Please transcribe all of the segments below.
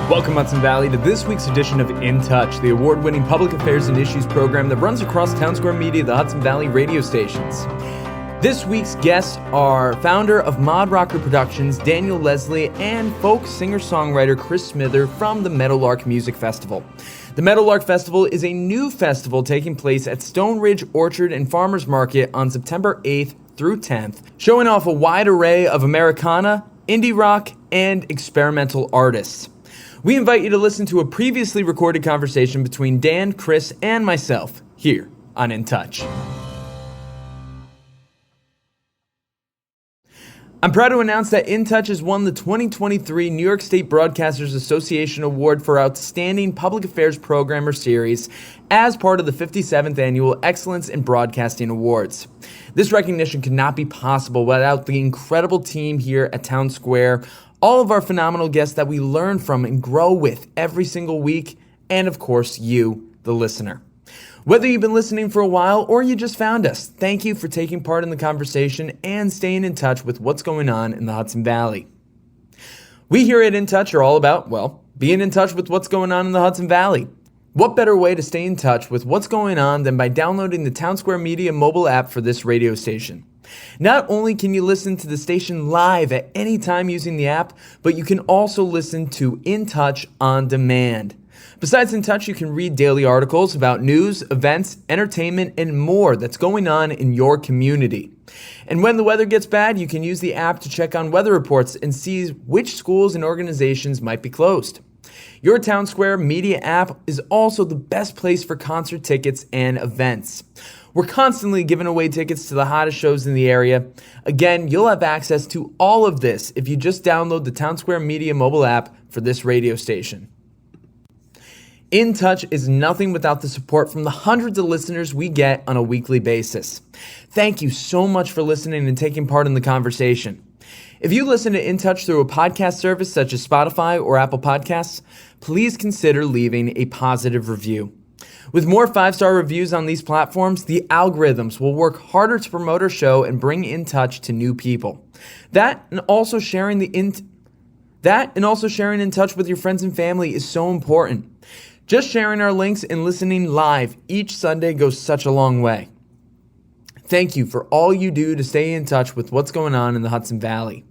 Welcome, Hudson Valley, to this week's edition of In Touch, the award-winning public affairs and issues program that runs across Townsquare Media, the Hudson Valley radio stations. This week's guests are founder of Modrocker Productions, Daniel Leslie, and folk singer-songwriter Chris Smither from the Meadowlark Music Festival. The Meadowlark Festival is a new festival taking place at Stone Ridge Orchard and Farmers Market on September 8th through 10th, showing off a wide array of Americana, indie rock, and experimental artists. We invite you to listen to a previously recorded conversation between Dan, Chris, and myself here on In Touch. I'm proud to announce that In Touch has won the 2023 New York State Broadcasters Association Award for Outstanding Public Affairs Programmer Series as part of the 57th Annual Excellence in Broadcasting Awards. This recognition could not be possible without the incredible team here at Townsquare, all of our phenomenal guests that we learn from and grow with every single week, and of course you, the listener. Whether you've been listening for a while or you just found us, thank you for taking part in the conversation and staying in touch with what's going on in the Hudson Valley. We here at In Touch are all about, being in touch with what's going on in the Hudson Valley. What better way to stay in touch with what's going on than by downloading the Townsquare Media mobile app for this radio station? Not only can you listen to the station live at any time using the app, but you can also listen to In Touch on demand. Besides In Touch, you can read daily articles about news, events, entertainment, and more that's going on in your community. And when the weather gets bad, you can use the app to check on weather reports and see which schools and organizations might be closed. Your Townsquare Media app is also the best place for concert tickets and events. We're constantly giving away tickets to the hottest shows in the area. Again, you'll have access to all of this if you just download the Townsquare Media mobile app for this radio station. In Touch is nothing without the support from the hundreds of listeners we get on a weekly basis. Thank you so much for listening and taking part in the conversation. If you listen to In Touch through a podcast service such as Spotify or Apple Podcasts, please consider leaving a positive review. With more 5-star reviews on these platforms, the algorithms will work harder to promote our show and bring In Touch to new people. That and also sharing In Touch with your friends and family is so important. Just sharing our links and listening live each Sunday goes such a long way. Thank you for all you do to stay in touch with what's going on in the Hudson Valley.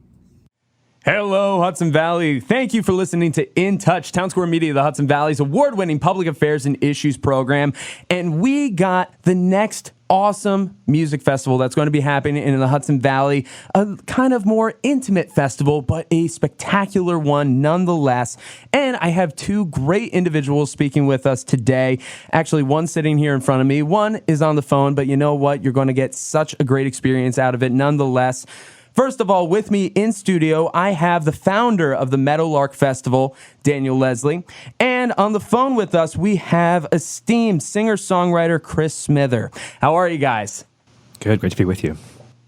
Hello, Hudson Valley. Thank you for listening to In Touch, Townsquare Media, the Hudson Valley's award-winning public affairs and issues program. And we got the next awesome music festival that's going to be happening in the Hudson Valley, a kind of more intimate festival, but a spectacular one nonetheless. And I have two great individuals speaking with us today. Actually, one sitting here in front of me, one is on the phone, but you know what? You're going to get such a great experience out of it nonetheless. First of all, with me in studio, I have the founder of the Meadowlark Festival, Daniel Leslie. And on the phone with us, we have esteemed singer-songwriter Chris Smither. How are you guys? Good. Great to be with you.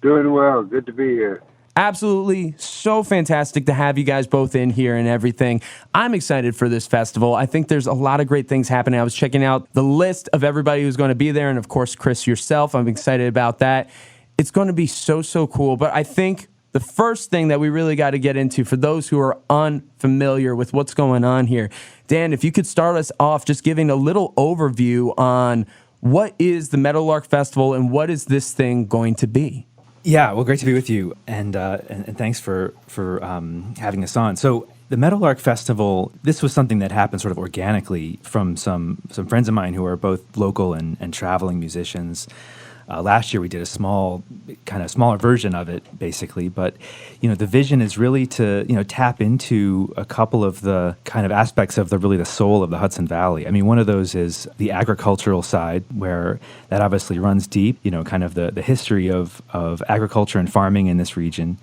Doing well. Good to be here. Absolutely so fantastic to have you guys both in here and everything. I'm excited for this festival. I think there's a lot of great things happening. I was checking out the list of everybody who's going to be there, and of course, Chris, yourself. I'm excited about that. It's going to be so cool. But I think the first thing that we really got to get into for those who are unfamiliar with what's going on here, Dan, if you could start us off just giving a little overview on what is the Meadowlark Festival and what is this thing going to be? Yeah, well, great to be with you, and thanks for having us on. So the Meadowlark Festival, this was something that happened sort of organically from some friends of mine who are both local and traveling musicians. Last year we did a smaller version of it, basically. But the vision is really to tap into a couple of the kind of aspects of the soul of the Hudson Valley. I mean, one of those is the agricultural side, where that obviously runs deep. Kind of the history of agriculture and farming in this region.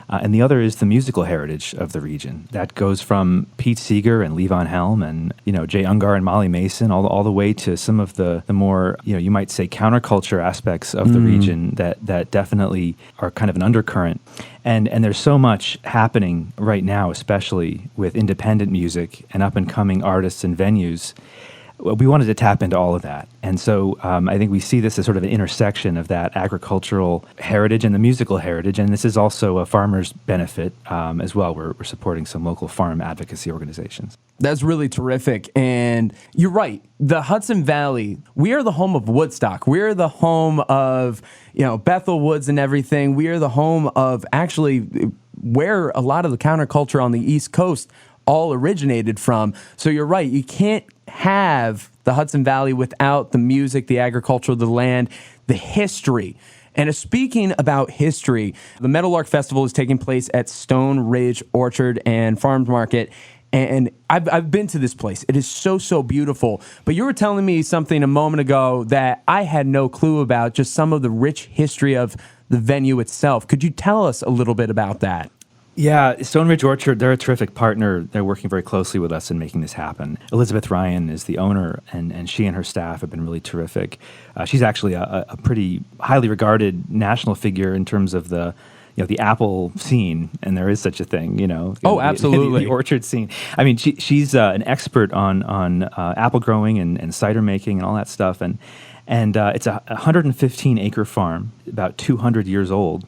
And the other is the musical heritage of the region. That goes from Pete Seeger and Levon Helm and, Jay Ungar and Molly Mason, all the way to some of the more, you might say, counterculture aspects of the region that definitely are kind of an undercurrent. And there's so much happening right now, especially with independent music and up-and-coming artists and venues. we wanted to tap into all of that. And so I think we see this as sort of an intersection of that agricultural heritage and the musical heritage. And this is also a farmer's benefit as well. We're supporting some local farm advocacy organizations. That's really terrific. And you're right. The Hudson Valley, we are the home of Woodstock. We're the home of, Bethel Woods and everything. We are the home of actually where a lot of the counterculture on the East Coast all originated from. So you're right. You can't have the Hudson Valley without the music, the agriculture, the land, the history. And speaking about history, the Meadowlark Festival is taking place at Stone Ridge Orchard and Farm Market. And I've been to this place. It is so, so beautiful. But you were telling me something a moment ago that I had no clue about, just some of the rich history of the venue itself. Could you tell us a little bit about that? Yeah, Stone Ridge Orchard, they're a terrific partner. They're working very closely with us in making this happen. Elizabeth Ryan is the owner, and she and her staff have been really terrific. She's actually a pretty highly regarded national figure in terms of the apple scene, and there is such a thing, Oh, absolutely. The orchard scene. I mean, she's an expert on apple growing and cider making and all that stuff, and it's a 115-acre farm, about 200 years old,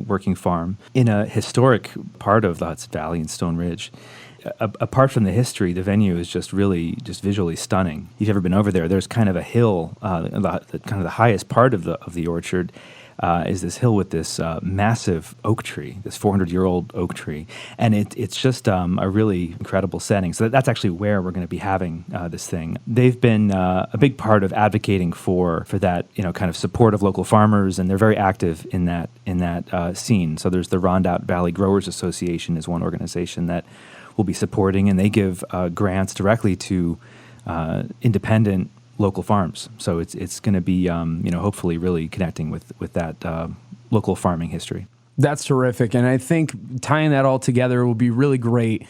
working farm in a historic part of the Hudson Valley in Stone Ridge. Apart from the history, the venue is just visually stunning. If you've ever been over there, there's kind of a hill, kind of the highest part of the orchard. Is this hill with this massive oak tree, this 400-year-old oak tree, and it's just a really incredible setting. So that's actually where we're going to be having this thing. They've been a big part of advocating for that, kind of support of local farmers, and they're very active in that scene. So there's the Rondout Valley Growers Association is one organization that will be supporting, and they give grants directly to independent local farms. So it's going to be, hopefully really connecting with that local farming history. That's terrific. And I think tying that all together will be really great.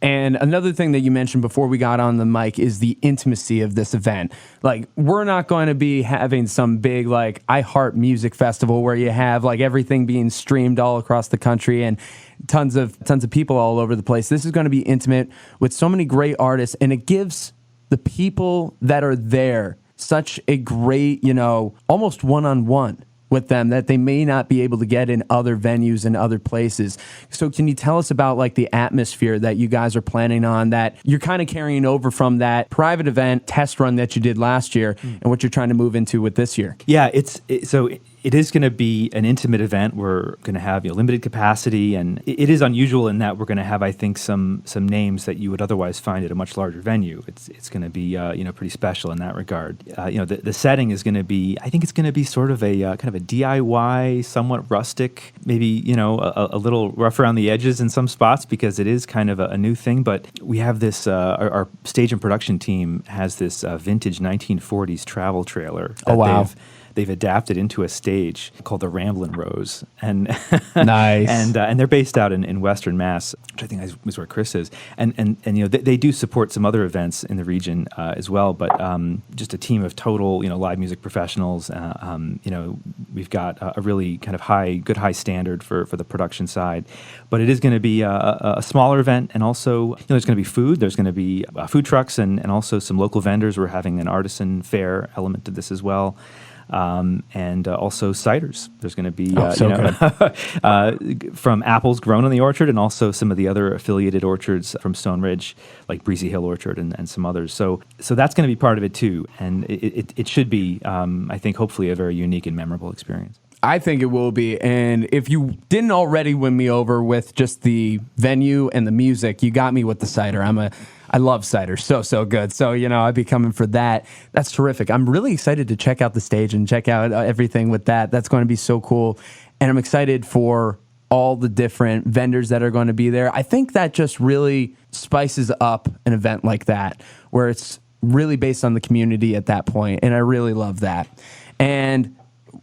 And another thing that you mentioned before we got on the mic is the intimacy of this event. Like, we're not going to be having some big, I Heart Music Festival where you have, everything being streamed all across the country and tons of people all over the place. This is going to be intimate with so many great artists, and it gives the people that are there such a great, almost one-on-one with them that they may not be able to get in other venues and other places. So can you tell us about the atmosphere that you guys are planning on, that you're kind of carrying over from that private event test run that you did last year and what you're trying to move into with this year? Yeah, it is going to be an intimate event. We're going to have limited capacity, and it is unusual in that we're going to have, I think, some names that you would otherwise find at a much larger venue. It's going to be pretty special in that regard. The setting is going to be, I think it's going to be sort of a kind of a DIY, somewhat rustic, maybe a little rough around the edges in some spots because it is kind of a new thing. But we have this our stage and production team has this vintage 1940s travel trailer. Oh, wow. They've adapted into a stage called the Ramblin' Rose, and nice, and they're based out in Western Mass, which I think is where Chris is, and they do support some other events in the region as well, but just a team of total live music professionals. We've got a really kind of good high standard for the production side, but it is going to be a smaller event, and also there's going to be food, there's going to be food trucks, and also some local vendors. We're having an artisan fair element to this as well. And also ciders. There's going to be from apples grown in the orchard, and also some of the other affiliated orchards from Stone Ridge, like Breezy Hill Orchard and some others. So that's going to be part of it too, and it should be, I think, hopefully a very unique and memorable experience. I think it will be. And if you didn't already win me over with just the venue and the music, you got me with the cider. I love cider. So good. So, I'd be coming for that. That's terrific. I'm really excited to check out the stage and check out everything with that. That's going to be so cool. And I'm excited for all the different vendors that are going to be there. I think that just really spices up an event like that, where it's really based on the community at that point. And I really love that. And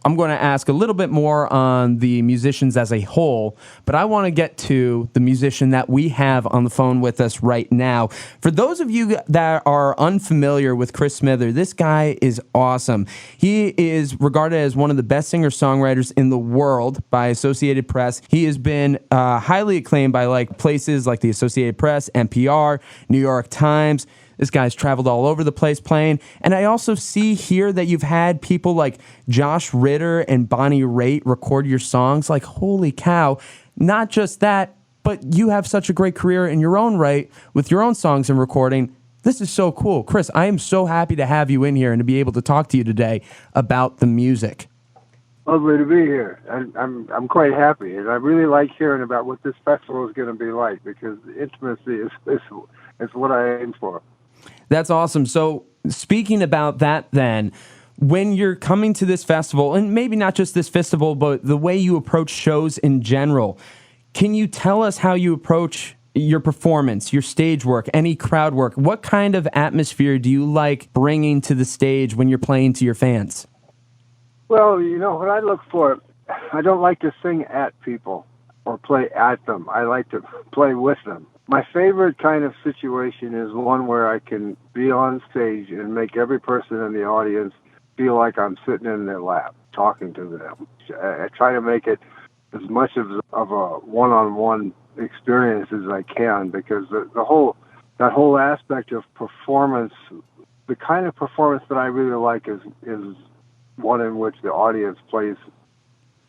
I'm going to ask a little bit more on the musicians as a whole, but I want to get to the musician that we have on the phone with us right now. For those of you that are unfamiliar with Chris Smither, this guy is awesome. He is regarded as one of the best singer-songwriters in the world by Associated Press. He has been highly acclaimed by places like the Associated Press, NPR, New York Times. This guy's traveled all over the place playing. And I also see here that you've had people like Josh Ritter and Bonnie Raitt record your songs. Like, holy cow. Not just that, but you have such a great career in your own right with your own songs and recording. This is so cool. Chris, I am so happy to have you in here and to be able to talk to you today about the music. Lovely to be here. I'm quite happy, and I really like hearing about what this festival is going to be like, because intimacy is what I aim for. That's awesome. So speaking about that then, when you're coming to this festival, and maybe not just this festival, but the way you approach shows in general, can you tell us how you approach your performance, your stage work, any crowd work? What kind of atmosphere do you like bringing to the stage when you're playing to your fans? Well, what I look for, I don't like to sing at people or play at them. I like to play with them. My favorite kind of situation is one where I can be on stage and make every person in the audience feel like I'm sitting in their lap talking to them. I try to make it as much of a one-on-one experience as I can, because that whole aspect of performance, the kind of performance that I really like is one in which the audience plays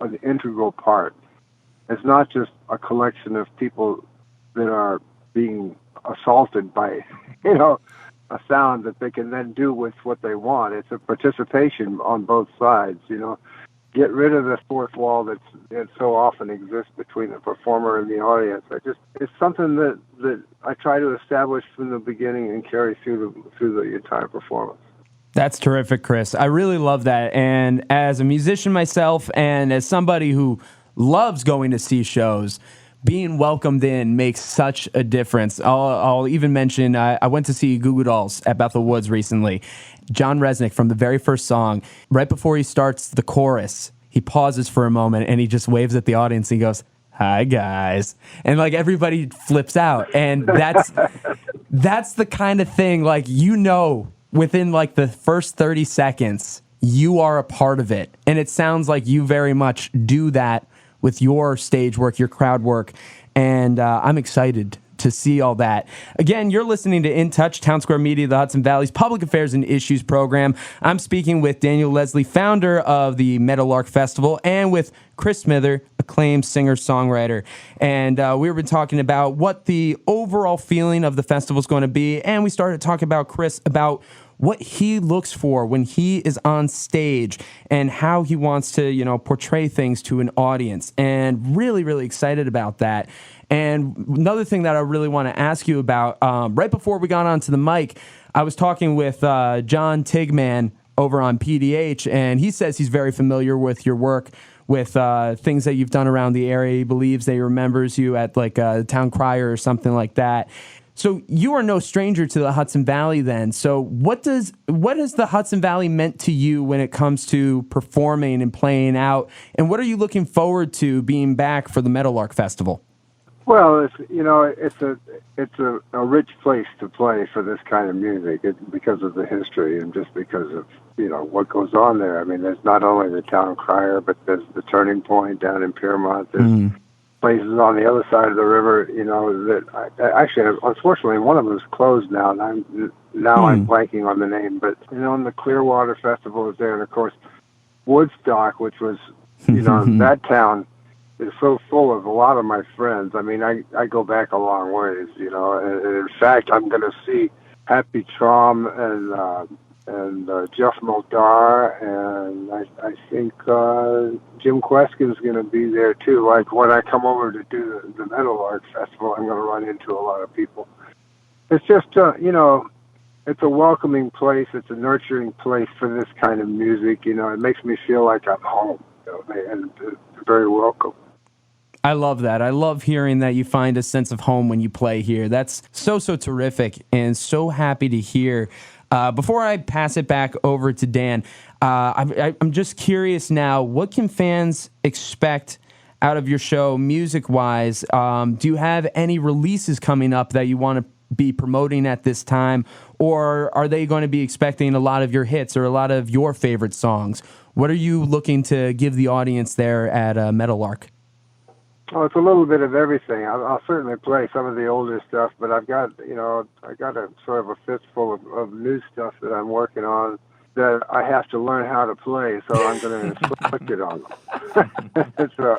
an integral part. It's not just a collection of people that are being assaulted by, a sound that they can then do with what they want. It's a participation on both sides, Get rid of the fourth wall that so often exists between the performer and the audience. It's something that I try to establish from the beginning and carry through the entire performance. That's terrific, Chris. I really love that. And as a musician myself, and as somebody who loves going to see shows, being welcomed in makes such a difference. I'll even mention, I went to see Goo Goo Dolls at Bethel Woods recently. John Resnick, from the very first song, right before he starts the chorus, he pauses for a moment and he just waves at the audience and he goes, "Hi, guys." And like everybody flips out. And that's the kind of thing, like, within like the first 30 seconds, you are a part of it. And it sounds like you very much do that with your stage work, your crowd work. And I'm excited to see all that. Again, you're listening to In Touch, Townsquare Media, the Hudson Valley's Public Affairs and Issues program. I'm speaking with Daniel Leslie, founder of the Meadowlark Festival, and with Chris Smither, acclaimed singer-songwriter. And we've been talking about what the overall feeling of the festival is going to be, and we started talking about Chris about what he looks for when he is on stage and how he wants to, portray things to an audience. And really, really excited about that. And another thing that I really want to ask you about, right before we got onto the mic, I was talking with John Tigman over on PDH, and he says he's very familiar with your work, with things that you've done around the area. He believes that he remembers you at like Town Crier or something like that. So you are no stranger to the Hudson Valley then. So what has the Hudson Valley meant to you when it comes to performing and playing out? And what are you looking forward to being back for the Meadowlark Festival? Well, it's a rich place to play for this kind of music because of the history and just because of what goes on there. I mean, there's not only the Town Crier, but there's the Turning Point down in Piermont. There's places on the other side of the river, that actually, unfortunately, one of them is closed now, and I'm blanking on the name. But and the Clearwater Festival is there, and of course, Woodstock, which was that town is so full of a lot of my friends. I mean, I go back a long ways, and in fact, I'm going to see Happy Traum and Jeff Moldar, and I think Jim Queskin's going to be there too. Like when I come over to do the Meadowlark Festival, I'm going to run into a lot of people. It's just, it's a welcoming place. It's a nurturing place for this kind of music. It makes me feel like I'm home, and very welcome. I love that. I love hearing that you find a sense of home when you play here. That's so terrific, and so happy to hear. Before I pass it back over to Dan, I'm just curious now, what can fans expect out of your show music-wise? Do you have any releases coming up that you want to be promoting at this time, or are they going to be expecting a lot of your hits or a lot of your favorite songs? What are you looking to give the audience there at Meadowlark? Oh, it's a little bit of everything. I'll certainly play some of the older stuff, but I got a sort of a fistful of new stuff that I'm working on that I have to learn how to play, so I'm going to inflict it on them. So,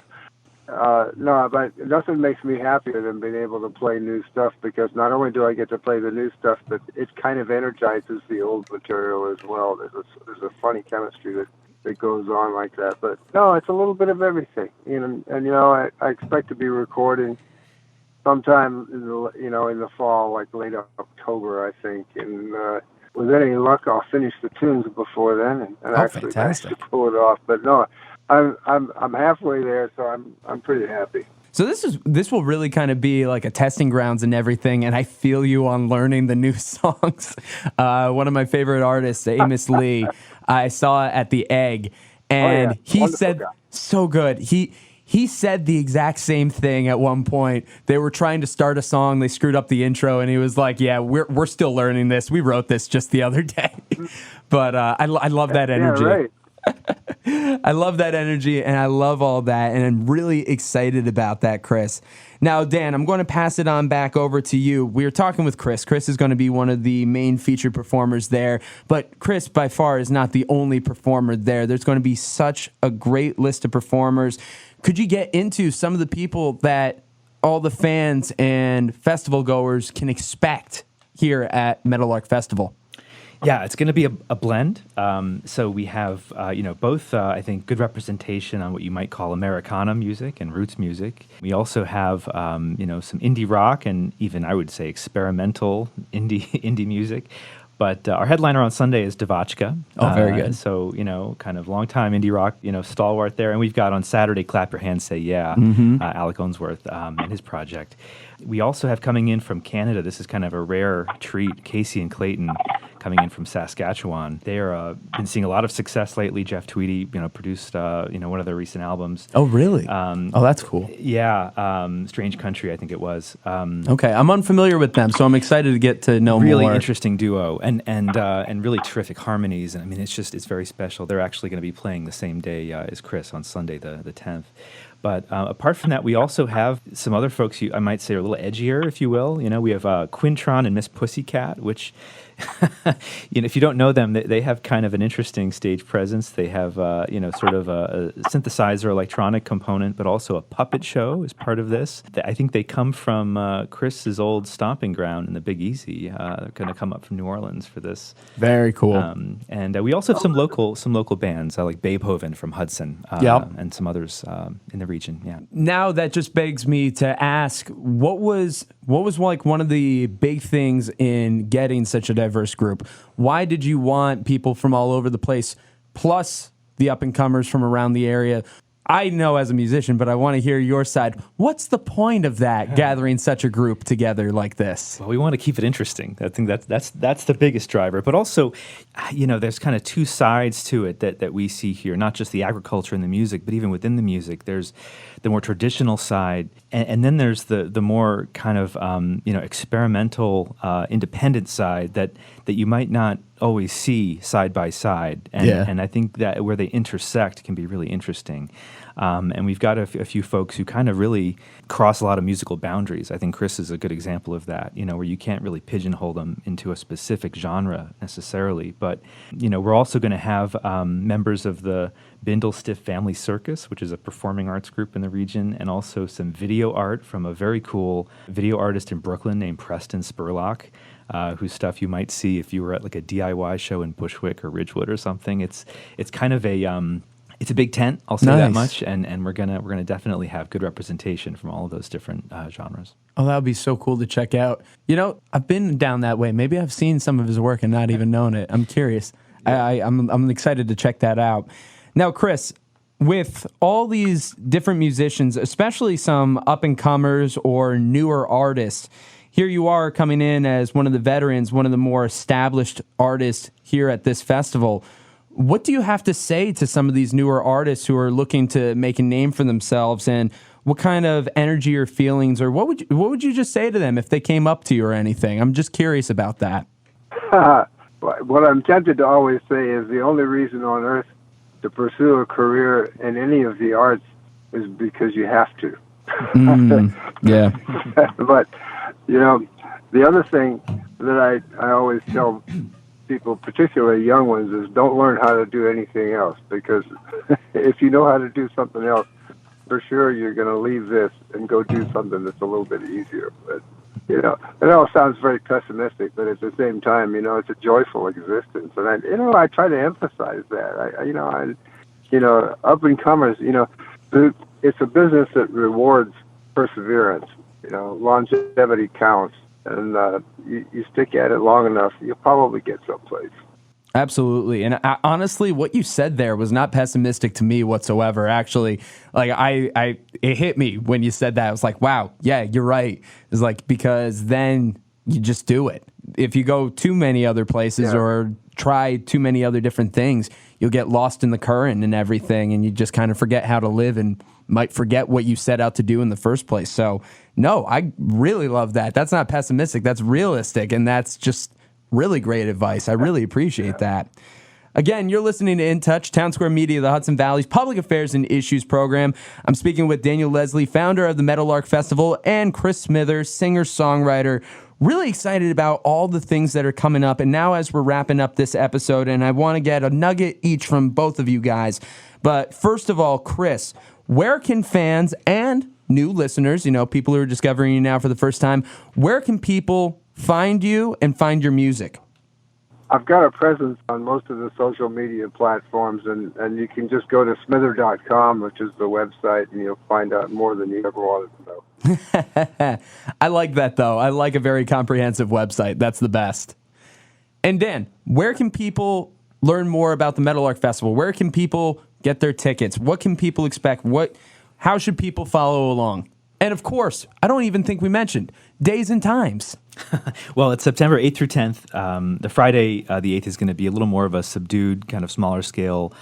no, but nothing makes me happier than being able to play new stuff, because not only do I get to play the new stuff, but it kind of energizes the old material as well. There's a funny chemistry that goes on like that. But no, it's a little bit of everything. And I expect to be recording sometime in the fall, like late October, I think. And with any luck, I'll finish the tunes before then and actually manage to pull it off. But no, I'm halfway there, so I'm pretty happy. So this will really kind of be like a testing grounds and everything, and I feel you on learning the new songs. One of my favorite artists, Amos Lee, I saw at the Egg, and he said, so good. He said the exact same thing at one point. They were trying to start a song, they screwed up the intro, and he was like, "Yeah, we're still learning this. We wrote this just the other day." But I love that energy. Yeah, right. I love that energy, and I love all that, and I'm really excited about that, Chris. Now, Dan, I'm going to pass it on back over to you. We were talking with Chris. Chris is going to be one of the main featured performers there, but Chris, by far, is not the only performer there. There's going to be such a great list of performers. Could you get into some of the people that all the fans and festival goers can expect here at Meadowlark Festival? Yeah, it's going to be a blend. So we have, both, I think, good representation on what you might call Americana music and roots music. We also have, some indie rock and even, I would say, experimental indie music. But our headliner on Sunday is Devachka. Oh, very good. So, kind of long-time indie rock, stalwart there. And we've got on Saturday, Clap Your Hands, Say Yeah, Alec Owensworth and his project. We also have coming in from Canada, this is kind of a rare treat, Casey and Clayton coming in from Saskatchewan. They are been seeing a lot of success lately. Jeff Tweedy, produced one of their recent albums. Oh, really? Oh, that's cool. Yeah, Strange Country, I think it was. Okay, I'm unfamiliar with them, so I'm excited to get to know really more. Really interesting duo and really terrific harmonies. And I mean, it's very special. They're actually going to be playing the same day as Chris on Sunday, the 10th. But apart from that, we also have some other folks I might say are a little edgier, if you will. We have Quintron and Miss Pussycat, which, if you don't know them, they have kind of an interesting stage presence. They have, sort of a synthesizer electronic component, but also a puppet show as part of this. I think they come from Chris's old stomping ground in the Big Easy. They're going to come up from New Orleans for this. Very cool. And we also have some local bands like Beethoven from Hudson, and some others in the region. Yeah. Now that just begs me to ask, what was like one of the big things in getting such a diverse group? Why did you want people from all over the place, plus the up and comers from around the area? I know as a musician, but I want to hear your side. What's the point of that, gathering such a group together like this? Well, we want to keep it interesting. I think that's the biggest driver. But also, there's kind of two sides to it that we see here, not just the agriculture and the music, but even within the music. There's the more traditional side, and then there's the more kind of, experimental, independent side that you might not always see side by side. And I think that where they intersect can be really interesting. And we've got a few folks who kind of really cross a lot of musical boundaries. I think Chris is a good example of that, where you can't really pigeonhole them into a specific genre necessarily. But, we're also going to have members of the Bindlestiff Family Circus, which is a performing arts group in the region, and also some video art from a very cool video artist in Brooklyn named Preston Spurlock, whose stuff you might see if you were at like a DIY show in Bushwick or Ridgewood or something. It's kind of it's a big tent, I'll say that much, and we're gonna definitely have good representation from all of those different genres. Oh, that would be so cool to check out. I've been down that way. Maybe I've seen some of his work and not even known it. I'm curious. I'm excited to check that out. Now, Chris, with all these different musicians, especially some up-and-comers or newer artists, here you are coming in as one of the veterans, one of the more established artists here at this festival. What do you have to say to some of these newer artists who are looking to make a name for themselves, and what kind of energy or feelings, or what would you just say to them if they came up to you or anything? I'm just curious about that. What I'm tempted to always say is the only reason on earth to pursue a career in any of the arts is because you have to. Yeah. But, the other thing that I always tell people, particularly young ones, is don't learn how to do anything else, because if you know how to do something else, for sure you're going to leave this and go do something that's a little bit easier. But, it all sounds very pessimistic, but at the same time, it's a joyful existence. And I try to emphasize that. Up and comers, it's a business that rewards perseverance. Longevity counts, and you stick at it long enough, you'll probably get someplace. Absolutely. And honestly, what you said there was not pessimistic to me whatsoever. Actually, like it hit me when you said that. I was like, wow, yeah, you're right. It's like, because then you just do it. If you go too many other places or try too many other different things, you'll get lost in the current and everything, and you just kind of forget how to live and might forget what you set out to do in the first place. So no, I really love that. That's not pessimistic. That's realistic. And that's just really great advice. I really appreciate that. Again, you're listening to In Touch, Townsquare Media, the Hudson Valley's Public Affairs and Issues program. I'm speaking with Daniel Leslie, founder of the Meadowlark Festival, and Chris Smithers, singer-songwriter. Really excited about all the things that are coming up. And now as we're wrapping up this episode, and I want to get a nugget each from both of you guys. But first of all, Chris, where can fans and new listeners, people who are discovering you now for the first time, where can people find you and find your music? I've got a presence on most of the social media platforms, and you can just go to smither.com, which is the website, and you'll find out more than you ever wanted to know. I like that, though. I like a very comprehensive website. That's the best. And Dan, where can people learn more about the Meadowlark Festival? Where can people get their tickets? What can people expect? How should people follow along? And of course, I don't even think we mentioned days and times. Well, it's September 8th through 10th. The Friday, the 8th, is going to be a little more of a subdued, kind of smaller scale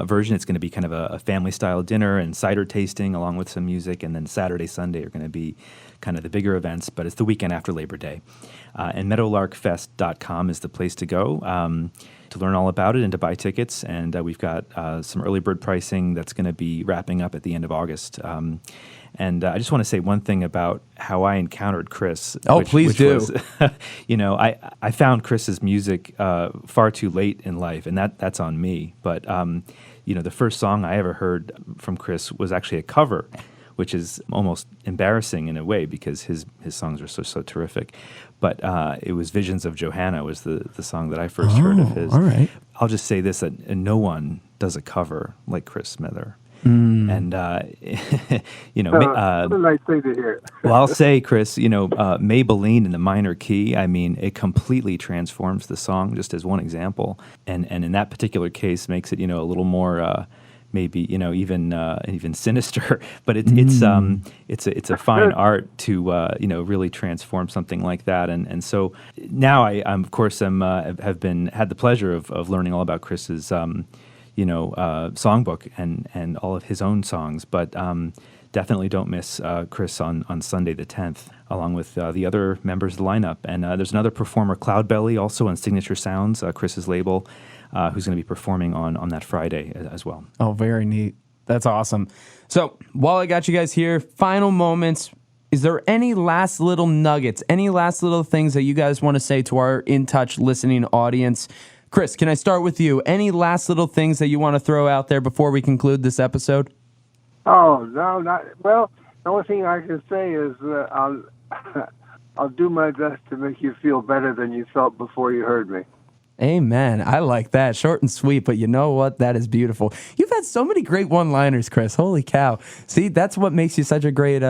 version. It's going to be kind of a family-style dinner and cider tasting along with some music. And then Saturday, Sunday are going to be kind of the bigger events, but it's the weekend after Labor Day. And meadowlarkfest.com is the place to go to learn all about it and to buy tickets. And we've got some early bird pricing that's going to be wrapping up at the end of August. And I just want to say one thing about how I encountered Chris. Please do. Was, I found Chris's music far too late in life, and that's on me. But the first song I ever heard from Chris was actually a cover, which is almost embarrassing in a way because his songs are so terrific. But it was "Visions of Johanna" was the song that I first heard of his. All right. I'll just say this: that no one does a cover like Chris Smither. And, what a nice thing to hear. Well, I'll say, Chris, Maybelline in the minor key, I mean, it completely transforms the song, just as one example. And in that particular case makes it, a little more, maybe, even sinister. But it's a fine art to, really transform something like that. And so now I'm of course, had the pleasure of learning all about Chris's, songbook and all of his own songs, but definitely don't miss Chris on Sunday the 10th, along with the other members of the lineup. And there's another performer, Cloudbelly, also on Signature Sounds, Chris's label, who's going to be performing on that Friday as well. Oh, very neat. That's awesome. So while I got you guys here, final moments, is there any last little nuggets, any last little things that you guys want to say to our In Touch listening audience? Chris, can I start with you? Any last little things that you want to throw out there before we conclude this episode? Oh, no, not well. The only thing I can say is I'll do my best to make you feel better than you felt before you heard me. Amen. I like that. Short and sweet, but you know what? That is beautiful. You've had so many great one-liners, Chris. Holy cow. See, that's what makes you such a great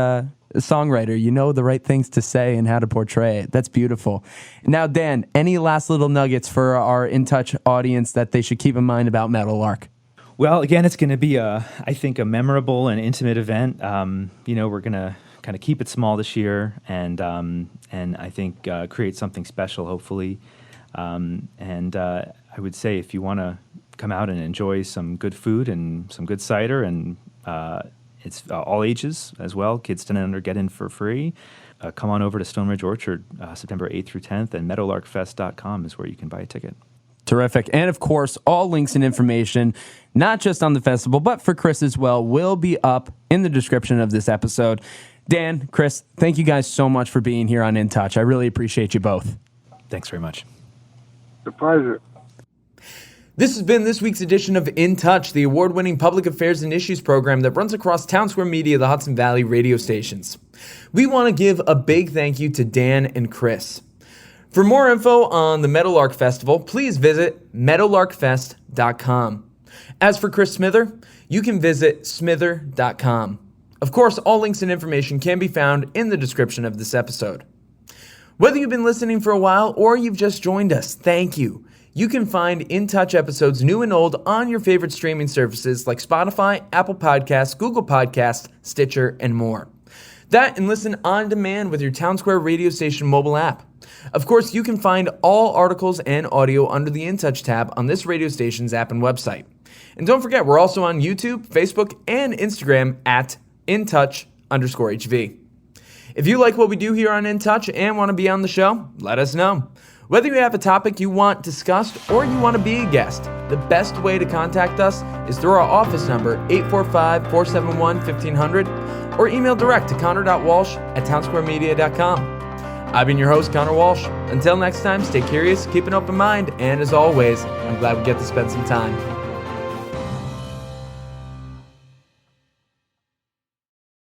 songwriter. You know the right things to say and how to portray it. That's beautiful. Now, Dan, any last little nuggets for our In Touch audience that they should keep in mind about Meadowlark? Well, again, it's going to be, I think, a memorable and intimate event. We're going to kind of keep it small this year and I think create something special, hopefully. I would say if you want to come out and enjoy some good food and some good cider, and it's all ages as well, kids 10 and under get in for free. Come on over to Stone Ridge Orchard September 8th through 10th, and meadowlarkfest.com is where you can buy a ticket. Terrific. And of course, all links and information, not just on the festival, but for Chris as well, will be up in the description of this episode. Dan, Chris, thank you guys so much for being here on In Touch. I really appreciate you both. Thanks very much. It's a pleasure. This has been this week's edition of In Touch, the award-winning public affairs and issues program that runs across Townsquare Media, the Hudson Valley radio stations. We want to give a big thank you to Dan and Chris. For more info on the Meadowlark Festival, please visit meadowlarkfest.com. As for Chris Smither, you can visit smither.com. Of course, all links and information can be found in the description of this episode. Whether you've been listening for a while or you've just joined us, thank you. You can find In Touch episodes new and old on your favorite streaming services like Spotify, Apple Podcasts, Google Podcasts, Stitcher, and more. That and listen on demand with your Townsquare radio station mobile app. Of course, you can find all articles and audio under the In Touch tab on this radio station's app and website. And don't forget, we're also on YouTube, Facebook, and Instagram at InTouch_HV. If you like what we do here on In Touch and want to be on the show, let us know. Whether you have a topic you want discussed or you want to be a guest, the best way to contact us is through our office number, 845-471-1500, or email direct to connor.walsh@townsquaremedia.com. I've been your host, Connor Walsh. Until next time, stay curious, keep an open mind, and as always, I'm glad we get to spend some time